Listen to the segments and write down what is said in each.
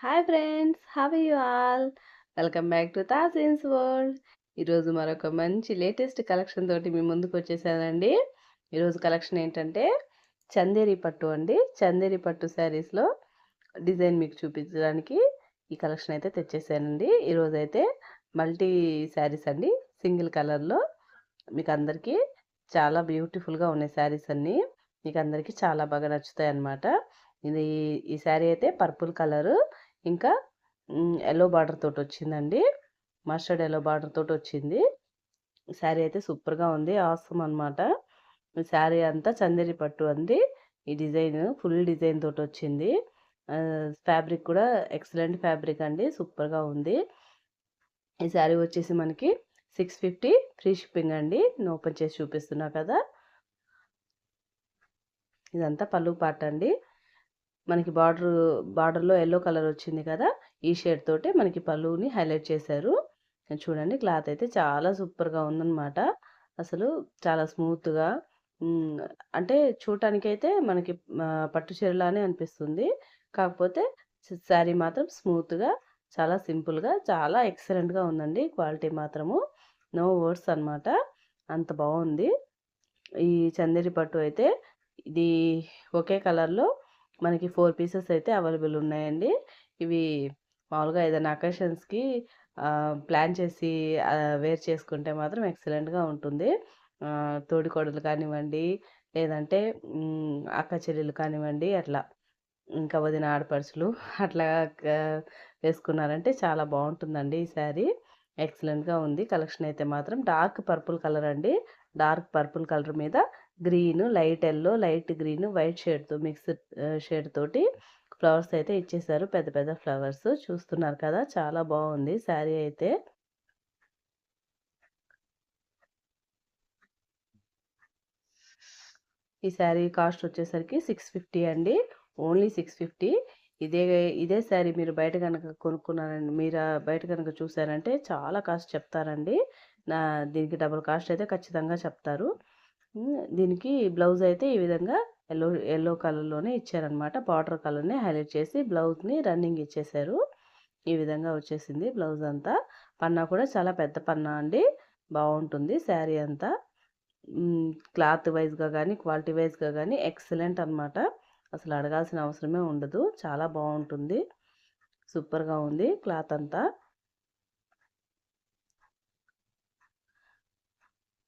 Hi friends, how are you all? Welcome back to Tasin's world. ఈరోజు మరొక మంచి latest collection తోటి మీ ముందుకు వచ్చేసానండి. ఈరోజు కలెక్షన్ ఏంటంటే చందేరి పట్టు అండి. చందేరి పట్టు శారీస్లో డిజైన్ మీకు చూపించడానికి ఈ కలెక్షన్ అయితే తెచ్చేసానండి. ఈరోజు అయితే మల్టీ శారీస్ అండి, సింగిల్ కలర్లో మీకు అందరికీ చాలా బ్యూటిఫుల్గా ఉన్నాయి శారీస్ అన్నీ. మీకు అందరికీ చాలా బాగా నచ్చుతాయి అన్నమాట. ఇది ఈ శారీ అయితే పర్పుల్ కలరు, ఇంకా యెల్లో బార్డర్ తోటి వచ్చిందండి. మస్టర్డ్ యెల్లో బార్డర్ తోటి వచ్చింది. శారీ అయితే సూపర్గా ఉంది, ఆసమ్ అనమాట. ఈ శారీ అంతా చందేరి పట్టు అండి. ఈ డిజైన్ ఫుల్ డిజైన్ తోటి వచ్చింది. ఫ్యాబ్రిక్ కూడా ఎక్సలెంట్ ఫ్యాబ్రిక్ అండి, సూపర్గా ఉంది. ఈ శారీ వచ్చేసి మనకి 650 ఫ్రీ షిప్పింగ్ అండి. నేను ఓపెన్ చేసి చూపిస్తున్నా కదా. ఇదంతా పళ్ళు పాట అండి. మనకి బార్డర్లో ఎల్లో కలర్ వచ్చింది కదా, ఈ షేడ్ తోటి మనకి పళ్ళుని హైలైట్ చేశారు. చూడండి, క్లాత్ అయితే చాలా సూపర్గా ఉందన్నమాట. అసలు చాలా స్మూత్గా, అంటే చూడటానికైతే మనకి పట్టు చీరలానే అనిపిస్తుంది. కాకపోతే శారీ మాత్రం స్మూత్గా, చాలా సింపుల్గా, చాలా ఎక్సలెంట్గా ఉందండి. క్వాలిటీ మాత్రము నో వర్డ్స్ అనమాట, అంత బాగుంది. ఈ చందేరి పట్టు అయితే ఇది ఒకే కలర్లో మనకి 4 పీసెస్ అయితే అవైలబుల్ ఉన్నాయండి. ఇవి మామూలుగా ఏదైనా అకేషన్స్కి ప్లాన్ చేసి వేర్ చేసుకుంటే మాత్రం ఎక్సలెంట్గా ఉంటుంది. తోడికోడలు కానివ్వండి, లేదంటే అక్క చెల్లెలు కానివ్వండి, అట్లా ఇంకా వదిన ఆడపడుచులు అట్లా వేసుకున్నారంటే చాలా బాగుంటుందండి. ఈ శారీ ఎక్సలెంట్గా ఉంది. కలెక్షన్ అయితే మాత్రం డార్క్ పర్పుల్ కలర్ అండి. డార్క్ పర్పుల్ కలర్ మీద green, light yellow, light green, white షేడ్తో మిక్స్డ్ షేడ్ తోటి ఫ్లవర్స్ అయితే ఇచ్చేసారు. పెద్ద పెద్ద ఫ్లవర్స్ చూస్తున్నారు కదా, చాలా బాగుంది శారీ అయితే. ఈ శారీ కాస్ట్ వచ్చేసరికి 650 అండి, ఓన్లీ 650. ఇదే ఇదే శారీ మీరు బయట కనుక కొనుక్కున్నారండి, మీరు బయట కనుక చూసారంటే చాలా కాస్ట్ చెప్తారండి. దీనికి డబుల్ కాస్ట్ అయితే ఖచ్చితంగా చెప్తారు. దీనికి బ్లౌజ్ అయితే ఈ విధంగా ఎల్లో కలర్లోనే ఇచ్చారనమాట. బార్డర్ కలర్ని హైలైట్ చేసి బ్లౌజ్ని రన్నింగ్ ఇచ్చేసారు. ఈ విధంగా వచ్చేసింది బ్లౌజ్ అంతా. పన్నా కూడా చాలా పెద్ద పన్నా అండి, బాగుంటుంది శారీ అంతా. క్లాత్ వైజ్గా కానీ, క్వాలిటీ వైజ్గా కానీ ఎక్సలెంట్ అనమాట. అసలు అడగాల్సిన అవసరమే ఉండదు, చాలా బాగుంటుంది, సూపర్గా ఉంది క్లాత్ అంతా.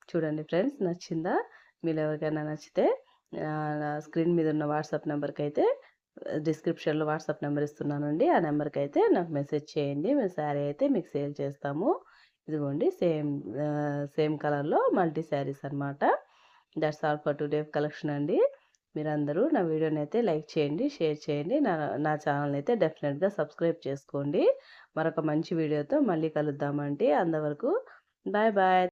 చూడండి ఫ్రెండ్స్, నచ్చిందా? మీరు ఎవరికైనా నచ్చితే స్క్రీన్ మీద ఉన్న వాట్సాప్ నెంబర్కి అయితే, డిస్క్రిప్షన్లో వాట్సాప్ నెంబర్ ఇస్తున్నానండి, ఆ నెంబర్కి అయితే నాకు మెసేజ్ చేయండి. మేము శారీ అయితే మీకు సేల్ చేస్తాము. ఇదిగోండి, సేమ్ కలర్లో మల్టీ శారీస్ అనమాట. That's all for today collection అండి. మీరందరూ నా వీడియోని అయితే లైక్ చేయండి, షేర్ చేయండి. నా ఛానల్ని అయితే డెఫినెట్గా సబ్స్క్రైబ్ చేసుకోండి. మరొక మంచి వీడియోతో మళ్ళీ కలుద్దామండి. అంతవరకు బాయ్ బాయ్.